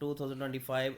2025,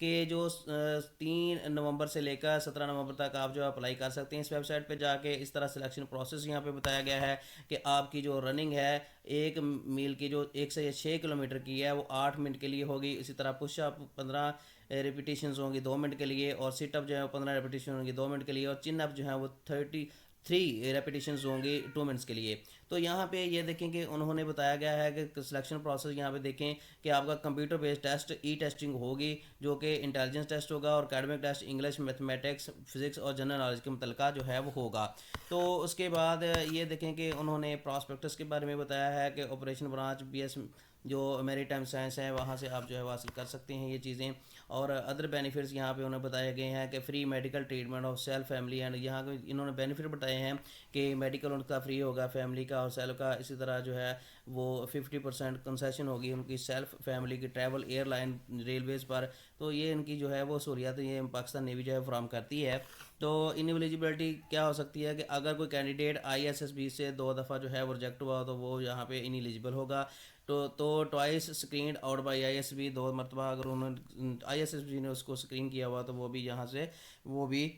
کہ جو 3 نومبر سے لے کر 17 نومبر تک آپ جو اپلائی کر سکتے ہیں اس ویب سائٹ پہ جا کے. اس طرح سلیکشن پروسیس یہاں پہ بتایا گیا ہے کہ آپ کی جو رننگ ہے 1 میل کی جو 1 سے 6 کلومیٹر کی ہے وہ 8 منٹ کے لیے ہوگی. اسی طرح پش اپ 15 ریپیٹیشنز ہوں گی 2 منٹ کے لیے, اور سٹ اپ جو ہے 15 ریپیٹیشن ہوں گی 2 منٹ کے لیے, اور چن اپ جو ہے وہ 33 ریپیٹیشنز ہوں گی 2 منٹس کے لیے. تو یہاں پہ یہ دیکھیں کہ انہوں نے بتایا گیا ہے کہ سلیکشن پروسیس یہاں پہ دیکھیں کہ آپ کا کمپیوٹر بیسڈ ٹیسٹ ای ٹیسٹنگ ہوگی جو کہ انٹیلیجنس ٹیسٹ ہوگا, اور academic test English, mathematics, physics اور جنرل نالج کے متعلقہ جو ہے وہ ہوگا. تو اس کے بعد یہ دیکھیں کہ انہوں نے پراسپیکٹس کے بارے میں بتایا ہے کہ آپریشن برانچ بی ایس جو میری ٹائم سائنس ہے وہاں سے آپ جو ہے حاصل کر سکتے ہیں یہ چیزیں. اور ادر بینیفٹس یہاں پہ انہیں بتائے گئے ہیں کہ free medical treatment of self family and, یہاں کے انہوں نے بینیفٹ بتائے ہیں کہ میڈیکل ان کا فری ہوگا فیملی کا اور سیلف کا. اسی طرح جو ہے وہ 50% کنسیشن ہوگی ان کی سیلف فیملی کی ٹریول ایئر لائن ریلویز پر. تو یہ ان کی جو ہے وہ سہولیات یہ پاکستان نیوی جو ہے فراہم کرتی ہے. تو انیلیجبلٹی کیا ہو سکتی ہے کہ اگر کوئی کینڈیڈیٹ ISSB سے 2 دفعہ جو ہے وہ ریجیکٹ ہوا تو وہ یہاں پہ انیلیجبل ہوگا. تو twice screened out by ISSB, 2 مرتبہ اگر انہوں نے ISSB نے اس کو اسکرین کیا ہوا تو وہ بھی یہاں سے وہ بھی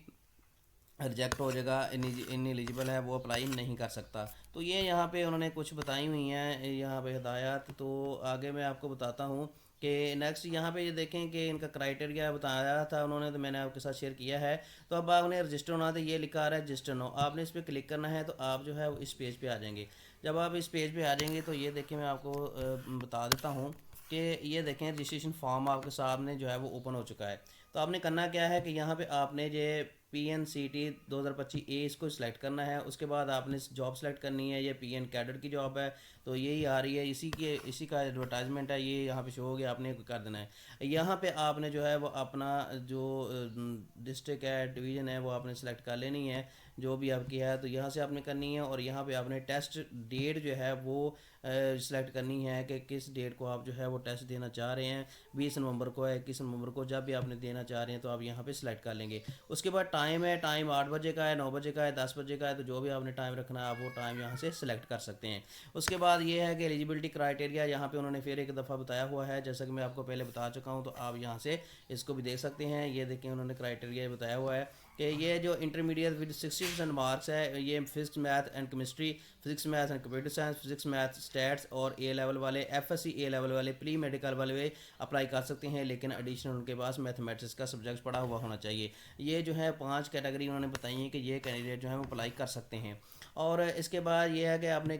ریجیکٹ ہو جائے گا, انیلیجبل ہے, وہ اپلائی نہیں کر سکتا. تو یہ یہاں پہ انہوں نے کچھ بتائی ہوئی ہیں یہاں پہ ہدایات. تو آگے میں آپ کو بتاتا ہوں کہ نیکسٹ یہاں پہ یہ دیکھیں کہ ان کا کرائٹیریا بتایا تھا انہوں نے, تو میں نے آپ کے ساتھ شیئر کیا ہے. تو اب آپ نے رجسٹر ہونا, تو یہ لکھا آ رہا ہے رجسٹر نو, آپ نے اس پہ کلک کرنا ہے تو آپ جو ہے اس پیج پہ آ جائیں گے. جب آپ اس پیج پہ آ جائیں گے تو یہ دیکھیں میں آپ کو بتا دیتا ہوں کہ یہ دیکھیں رجسٹریشن فارم آپ کے سامنے جو ہے وہ اوپن ہو چکا ہے. تو آپ نے کرنا کیا ہے کہ یہاں پہ آپ نے یہ PNCT 2025A اس کو سلیکٹ کرنا ہے. اس کے بعد آپ نے جاب سلیکٹ کرنی ہے, یہ PN کیڈر کی جاب ہے تو یہی آ رہی ہے, اسی کا ایڈورٹائزمنٹ ہے, یہ یہاں پہ شو ہو گیا, آپ نے کر دینا ہے. یہاں پہ آپ نے جو ہے وہ اپنا جو ڈسٹرکٹ ہے ڈویژن ہے وہ آپ نے سلیکٹ کر لینی ہے جو بھی آپ کی ہے, تو یہاں سے آپ نے کرنی ہے. اور یہاں پہ آپ نے ٹیسٹ ڈیٹ جو ہے وہ سلیکٹ کرنی ہے کہ کس ڈیٹ کو آپ جو ہے وہ ٹیسٹ دینا چاہ رہے ہیں, 20 نومبر کو ہے 21 نومبر کو, جب بھی آپ نے دینا چاہ رہے ہیں تو آپ یہاں پہ سلیکٹ کر لیں گے. اس کے بعد ٹائم ہے, ٹائم 8 بجے کا ہے, 9 بجے کا ہے, 10 بجے کا ہے, تو جو بھی آپ نے ٹائم رکھنا ہے آپ وہ ٹائم یہاں سے سلیکٹ کر سکتے ہیں. اس کے بعد یہ ہے کہ ایلیجبلٹی کرائٹیریا یہاں پہ انہوں نے پھر ایک دفعہ بتایا ہوا ہے, جیسا کہ میں آپ کو پہلے بتا چکا ہوں, تو آپ یہاں سے اس کو بھی دیکھ سکتے ہیں. یہ دیکھیں انہوں نے کرائٹیریا بتایا ہوا ہے کہ یہ جو انٹرمیڈیٹ ود 60% مارکس ہے, یہ physics math and chemistry, physics math and computer science, physics math stats, اور A لیول والے, FSC A لیول والے, پری میڈیکل والے اپلائی کر سکتے ہیں, لیکن ایڈیشنل ان کے پاس میتھمیٹکس کا سبجیکٹ پڑھا ہوا ہونا چاہیے. یہ جو ہے 5 کیٹیگری انہوں نے بتائی ہیں کہ یہ کینڈیڈیٹ جو ہیں وہ اپلائی کر سکتے ہیں. اور اس کے بعد یہ ہے کہ آپ نے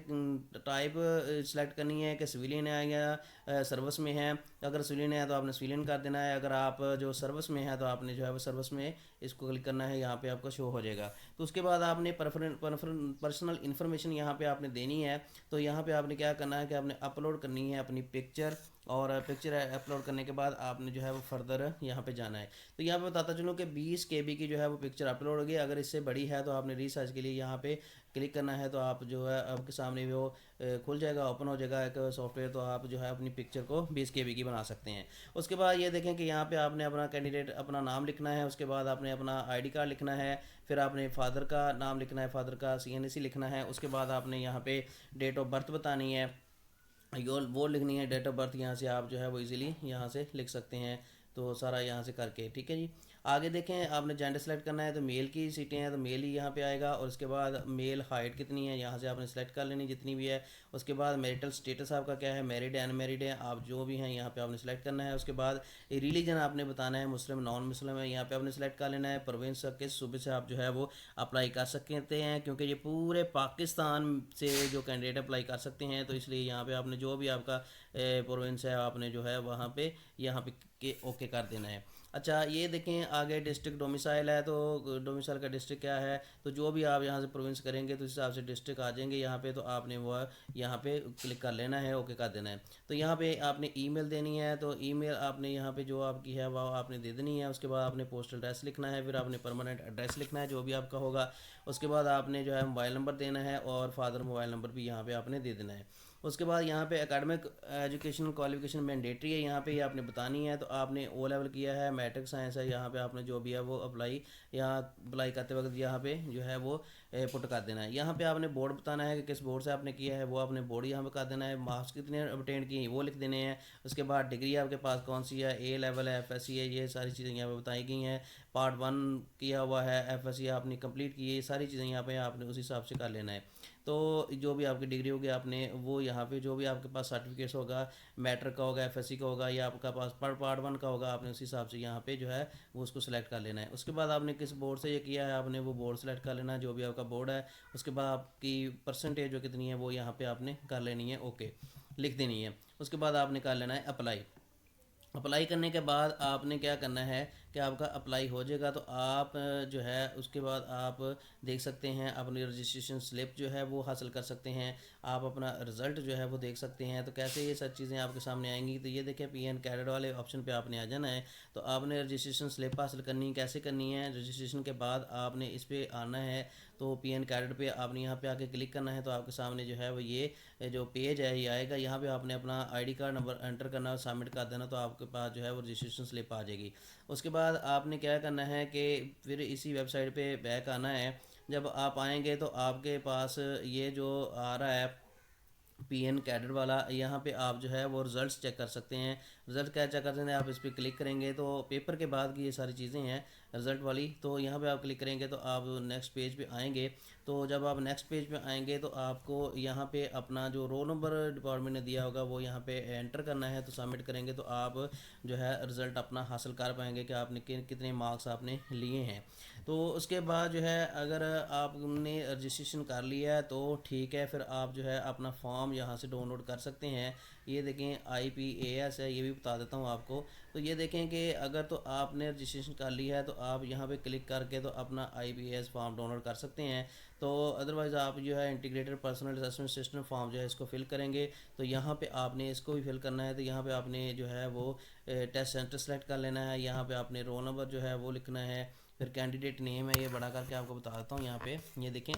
ٹائپ سلیکٹ کرنی ہے کہ سویلین ہے یا سروس میں ہے. اگر سویلین ہے تو آپ نے سویلین کر دینا ہے, اگر آپ جو سروس میں ہے تو آپ نے جو ہے وہ سروس میں اس کو کلک کرنا ہے, یہاں پہ آپ کا شو ہو جائے گا. تو اس کے بعد آپ نے پرسنل انفارمیشن یہاں پہ آپ نے دینی ہے. تو یہاں پہ آپ نے کیا کرنا ہے کہ آپ نے اپلوڈ کرنی ہے اپنی پکچر, اور پکچر اپلوڈ کرنے کے بعد آپ نے جو ہے وہ فردر یہاں پہ جانا ہے. تو یہاں پہ بتاتا چلوں کہ 20 KB کی جو ہے وہ پکچر اپلوڈ ہوگی, اگر اس سے بڑی ہے تو آپ نے ریسرچ کے لیے یہاں پہ کلک کرنا ہے, تو آپ جو ہے آپ کے سامنے وہ کھل جائے گا, اوپن ہو جائے گا ایک سافٹ ویئر, تو آپ جو ہے اپنی پکچر کو 20 KB کی بنا سکتے ہیں. اس کے بعد یہ دیکھیں کہ یہاں پہ آپ نے اپنا کینڈیڈیٹ اپنا نام لکھنا ہے, اس کے بعد آپ نے اپنا ID کارڈ لکھنا ہے, پھر آپ نے فادر کا نام لکھنا ہے, فادر کا CNC لکھنا ہے. اس کے بعد آپ نے یہاں پہ ڈیٹ آف برتھ بتانی ہے, وہ لکھنی ہے ڈیٹ آف برتھ, یہاں سے آپ جو ہے وہ ایزیلی یہاں سے لکھ سکتے ہیں. تو سارا یہاں سے کر کے ٹھیک ہے جی. آگے دیکھیں آپ نے جینڈر سلیکٹ کرنا ہے, تو میل کی سیٹیں ہیں تو میل ہی یہاں پہ آئے گا. اور اس کے بعد میل ہائٹ کتنی ہے یہاں سے آپ نے سلیکٹ کر لینی جتنی بھی ہے. اس کے بعد میریٹل سٹیٹس آپ کا کیا ہے, میریڈ ہے ان میریڈ ہے, آپ جو بھی ہیں یہاں پہ آپ نے سلیکٹ کرنا ہے. اس کے بعد ریلیجن آپ نے بتانا ہے, مسلم نان مسلم ہے, یہاں پہ آپ نے سلیکٹ کر لینا ہے. پروونس کس صوبے سے آپ جو ہے وہ اپلائی کر سکتے ہیں, کیونکہ یہ پورے پاکستان سے جو کینڈیڈیٹ اپلائی کر سکتے ہیں, تو اس لیے یہاں پہ آپ نے جو بھی آپ کا پروونس ہے آپ نے جو ہے وہاں پہ یہاں پہ اوکے کر دینا ہے. اچھا یہ دیکھیں آگے ڈسٹرکٹ ڈومیسائل ہے, تو ڈومیسائل کا ڈسٹرکٹ کیا ہے, تو جو بھی آپ یہاں سے پروونس کریں گے تو اس حساب سے ڈسٹرکٹ آ جائیں گے یہاں پہ, تو آپ نے وہ یہاں پہ کلک کر لینا ہے, اوکے کر دینا ہے. تو یہاں پہ آپ نے ای میل دینی ہے, تو ای میل آپ نے یہاں پہ جو آپ کی ہے وہ آپ نے دے دینی ہے. اس کے بعد آپ نے پوسٹل ایڈریس لکھنا ہے, پھر آپ نے پرماننٹ ایڈریس لکھنا ہے جو بھی آپ کا ہوگا. اس کے بعد آپ نے جو ہے موبائل نمبر دینا ہے, اور فادر موبائل نمبر بھی یہاں پہ آپ نے دے دینا ہے. اس کے بعد یہاں پہ اکیڈمک ایجوکیشن کوالیفیکیشن مینڈیٹری ہے, یہاں پہ یہ آپ نے بتانی ہے. تو آپ نے O لیول کیا ہے, میٹرک سائنس ہے, یہاں پہ آپ نے جو بھی ہے وہ اپلائی کرتے وقت یہاں پہ جو ہے وہ پٹ کر دینا ہے. یہاں پہ آپ نے بورڈ بتانا ہے کہ کس بورڈ سے آپ نے کیا ہے, وہ آپ نے بورڈ یہاں پہ کر دینا ہے. مارکس کتنے obtained کی وہ لکھ دینے ہیں. اس کے بعد ڈگری آپ کے پاس کون سی ہے, اے لیول ہے, ایف ایس سی ہے, یہ ساری چیزیں یہاں پہ بتائی گئی ہیں. پارٹ 1 کیا ہوا ہے, ایف ایس سی آپ نے کمپلیٹ کی ہے, یہ ساری چیزیں یہاں پہ آپ نے اس حساب سے کر لینا ہے. تو جو بھی آپ کی ڈگری ہوگی آپ نے وہ یہاں پہ جو بھی آپ کے پاس سرٹیفکیٹس ہوگا, میٹرک کا ہوگا, ایف ایس سی کا ہوگا, یا آپ کا پاس پارٹ 1 کا ہوگا, آپ نے اسی حساب سے یہاں پہ جو ہے وہ اس کو سلیکٹ کر لینا ہے. اس کے بعد آپ نے کس بورڈ سے یہ کیا ہے, آپ نے وہ بورڈ سلیکٹ کر لینا ہے جو بھی آپ کا بورڈ ہے. اس کے بعد آپ کی پرسنٹیج جو کتنی ہے وہ یہاں پہ آپ نے کر لینی ہے, اوکے لکھ دینی ہے. اس کے بعد آپ نے کر لینا ہے اپلائی. اپلائی کرنے کے بعد آپ نے کیا کرنا ہے کہ آپ کا اپلائی ہو جائے گا تو آپ جو ہے اس کے بعد آپ دیکھ سکتے ہیں اپنی رجسٹریشن سلپ جو ہے وہ حاصل کر سکتے ہیں. آپ اپنا رزلٹ جو ہے وہ دیکھ سکتے ہیں. تو کیسے یہ سب چیزیں آپ کے سامنے آئیں گی, تو یہ دیکھیں پی این کیڈر والے آپشن پہ آپ نے آ جانا ہے. تو آپ نے رجسٹریشن سلپ حاصل کرنی ہے, کیسے کرنی ہے, رجسٹریشن کے بعد آپ نے اس پہ آنا ہے. تو پی این کیڈر پہ آپ نے یہاں پہ آ کے کلک کرنا ہے. تو آپ کے سامنے جو ہے وہ یہ جو پیج ہے یہ آئے گا. یہاں پہ آپ نے اپنا I D card number inter کرنا اور سبمٹ کر دینا, تو آپ کے پاس جو ہے وہ رجسٹریشن سلپ آ جائے گی. اس کے بعد آپ نے کیا کرنا ہے کہ پھر اسی ویب سائٹ پہ بیک آنا ہے. جب آپ آئیں گے تو آپ کے پاس یہ جو آ رہا ہے پی این کیڈر والا, یہاں پہ آپ جو ہے وہ رزلٹس چیک کر سکتے ہیں. رزلٹ کیا چیک کر سکتے ہیں, آپ اس پہ کلک کریں گے تو پیپر کے بعد کی یہ ساری چیزیں ہیں رزلٹ والی. تو یہاں پہ آپ کلک کریں گے تو آپ نیکسٹ پیج پہ آئیں گے. تو جب آپ نیکسٹ پیج پہ آئیں گے تو آپ کو یہاں پہ اپنا جو رول نمبر ڈپارٹمنٹ نے دیا ہوگا وہ یہاں پہ انٹر کرنا ہے. تو سبمٹ کریں گے تو آپ جو ہے رزلٹ اپنا حاصل کر پائیں گے کہ آپ نے کتنے مارکس آپ نے لیے ہیں. تو اس کے بعد جو ہے اگر آپ نے رجسٹریشن کر لیا ہے تو ٹھیک ہے, پھر آپ جو ہے اپنا فارم یہاں سے ڈاؤن لوڈ کر سکتے ہیں. یہ دیکھیں آئی پی اے ایس ہے, یہ بھی بتا دیتا ہوں آپ کو. تو یہ دیکھیں کہ اگر تو آپ نے رجسٹریشن کر لی ہے تو آپ یہاں پہ کلک کر کے تو اپنا I P S form download کر سکتے ہیں. تو ادروائز آپ جو ہے integrated personal assessment system form جو ہے اس کو فل کریں گے. تو یہاں پہ آپ نے اس کو بھی فل کرنا ہے. تو یہاں پہ آپ نے جو ہے وہ ٹیسٹ سینٹر سلیکٹ کر لینا ہے. یہاں پہ آپ نے رول نمبر جو ہے وہ لکھنا ہے. پھر کینڈیڈیٹ نیم ہے, یہ بڑا کر کے آپ کو بتا دیتا ہوں. یہاں پہ یہ دیکھیں,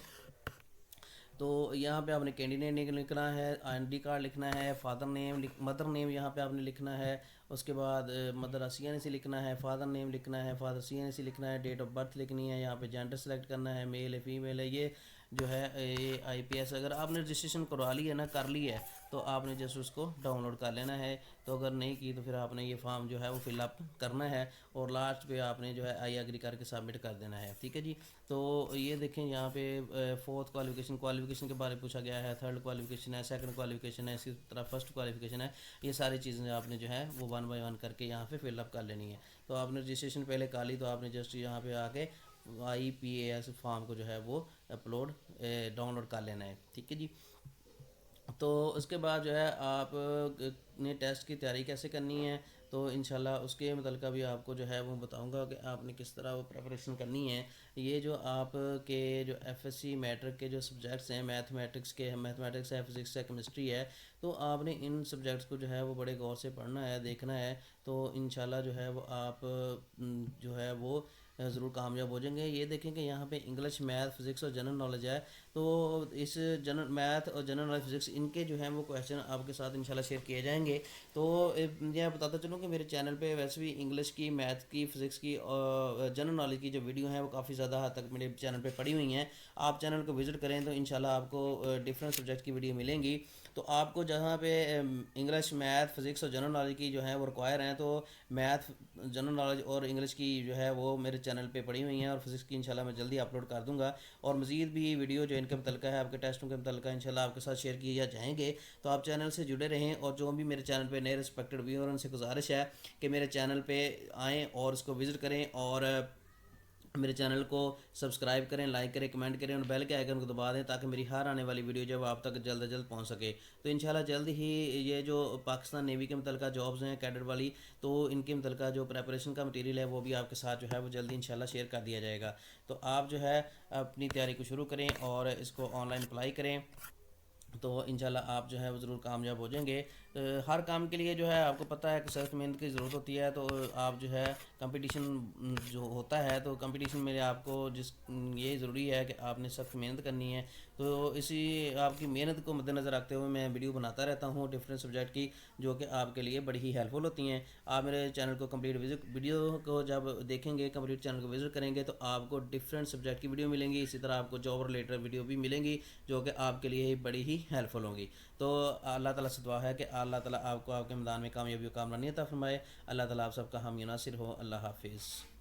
تو یہاں پہ آپ نے کینڈیڈیٹ نیم لکھنا ہے, آئی ڈی کارڈ لکھنا ہے, فادر نیم مدر نیم یہاں پہ آپ نے لکھنا ہے. اس کے بعد مدر سی این سی لکھنا ہے, فادر نیم لکھنا ہے, فادر سی این سی لکھنا ہے, ڈیٹ آف برتھ لکھنی ہے. یہاں پہ جینڈر سلیکٹ کرنا ہے, میل ہے فیمیل ہے. یہ جو ہے یہ آئی پی ایس اگر آپ نے رجسٹریشن کروا لی ہے نا, کر لی ہے, تو آپ نے جسٹ اس کو ڈاؤن لوڈ کر لینا ہے. تو اگر نہیں کی تو پھر آپ نے یہ فارم جو ہے وہ فل اپ کرنا ہے اور لاسٹ پہ آپ نے جو ہے آئی ایگری کر کے سبمٹ کر دینا ہے. ٹھیک ہے جی. تو یہ دیکھیں یہاں پہ فورتھ کوالیفیکیشن کے بارے میں پوچھا گیا ہے, تھرڈ کوالیفیکیشن ہے, سیکنڈ کوالیفیکیشن ہے, اسی طرح فرسٹ کوالیفیکیشن ہے. یہ ساری چیزیں آپ نے جو ہے وہ 1 بائی 1 کر کے یہاں پہ فل اپ کر لینی ہے. تو آپ نے رجسٹریشن پہلے کر لی, تو آپ نے جسٹ یہاں پہ آ کے آئی پی اے ایس فارم کو جو ہے وہ اپلوڈ ڈاؤن لوڈ کر لینا ہے. ٹھیک ہے جی. تو اس کے بعد جو ہے آپ نے ٹیسٹ کی تیاری کیسے کرنی ہے, تو انشاءاللہ اس کے متعلقہ بھی آپ کو جو ہے وہ بتاؤں گا کہ آپ نے کس طرح وہ پریپریشن کرنی ہے. یہ جو آپ کے جو ایف ایس سی میٹرک کے جو سبجیکٹس ہیں, میتھمیٹکس ہے, فزکس ہے, کیمسٹری ہے, تو آپ نے ان سبجیکٹس کو جو ہے وہ بڑے غور سے پڑھنا ہے, دیکھنا ہے. تو انشاءاللہ جو ہے وہ آپ جو ہے وہ ضرور کامیاب ہو جائیں گے. یہ دیکھیں کہ یہاں پہ انگلش, میتھ, فزکس اور جنرل نالج ہے. تو اس جنرل میتھ اور جنرل نالج فزکس ان کے جو ہیں وہ کویشچن آپ کے ساتھ انشاءاللہ شیئر کیے جائیں گے. تو میں بتاتا چلوں کہ میرے چینل پہ ویسے بھی انگلش کی, میتھ کی, فزکس کی اور جنرل نالج کی جو ویڈیو ہیں وہ کافی زیادہ حد تک میرے چینل پہ پڑی ہوئی ہیں. آپ چینل کو وزٹ کریں تو انشاءاللہ آپ کو ڈفرینٹ سبجیکٹ کی ویڈیو ملیں گی. تو آپ کو جہاں پہ انگلش, میتھ, فزکس اور جنرل نالج کی جو ہیں وہ ریکوائر ہیں, تو میتھ, جنرل نالج اور انگلش کی جو ہے وہ میرے چینل پہ پڑی ہوئی ہیں, اور فزکس کی انشاءاللہ میں جلدی اپلوڈ کر دوں گا. اور مزید بھی ویڈیو جو ان کے متعلقہ ہے, آپ کے ٹیسٹوں کے متعلقہ انشاءاللہ آپ کے ساتھ شیئر کیے جائیں گے. تو آپ چینل سے جڑے رہیں, اور جو بھی میرے چینل پہ نئے رسپیکٹڈ ویور ان سے گزارش ہے کہ میرے چینل پہ آئیں اور اس کو وزٹ کریں, اور میرے چینل کو سبسکرائب کریں, لائک کریں, کمنٹ کریں, اور بیل کے آئیکن کو دبا دیں تاکہ میری ہر آنے والی ویڈیو جب آپ تک جلد از جلد پہنچ سکے. تو انشاءاللہ جلد ہی یہ جو پاکستان نیوی کے متعلقہ جابز ہیں کیڈر والی, تو ان کے متعلقہ جو پریپریشن کا مٹیریل ہے وہ بھی آپ کے ساتھ جو ہے وہ جلدی انشاءاللہ شیئر کر دیا جائے گا. تو آپ جو ہے اپنی تیاری کو شروع کریں اور اس کو آن لائن اپلائی کریں. تو انشاءاللہ آپ جو ہے وہ ضرور کامیاب ہو جائیں گے۔ ہر کام کے لیے جو ہے آپ کو پتہ ہے کہ سخت محنت کی ضرورت ہوتی ہے، تو آپ جو ہے کمپٹیشن جو ہوتا ہے تو کمپٹیشن میں آپ کو یہ ضروری ہے کہ آپ نے سخت محنت کرنی ہے۔ تو اسی آپ کی محنت کو مد نظر رکھتے ہوئے میں ویڈیو بناتا رہتا ہوں ڈفرینٹ سبجیکٹ کی، جو کہ آپ کے لیے بڑی ہی ہیلپ فل ہوتی ہیں۔ آپ میرے چینل کو کمپلیٹ ویڈیو کو جب دیکھیں گے، کمپلیٹ چینل کو وزٹ کریں گے، تو آپ کو ڈفرینٹ سبجیکٹ کی ویڈیو ملیں گی، اسی طرح آپ کو جاب ریلیٹڈ ویڈیو بھی ملیں گی، جو کہ آپ کے لیے بڑی ہی ہیلپ فل ہوں گی۔ تو اللہ تعالیٰ سے دعا ہے کہ اللہ تعالیٰ آپ کو آپ کے میدان میں کامیابی و کامرانی عطا فرمائے۔ اللہ تعالیٰ آپ سب کا حامی و ناصر ہو۔ اللہ حافظ۔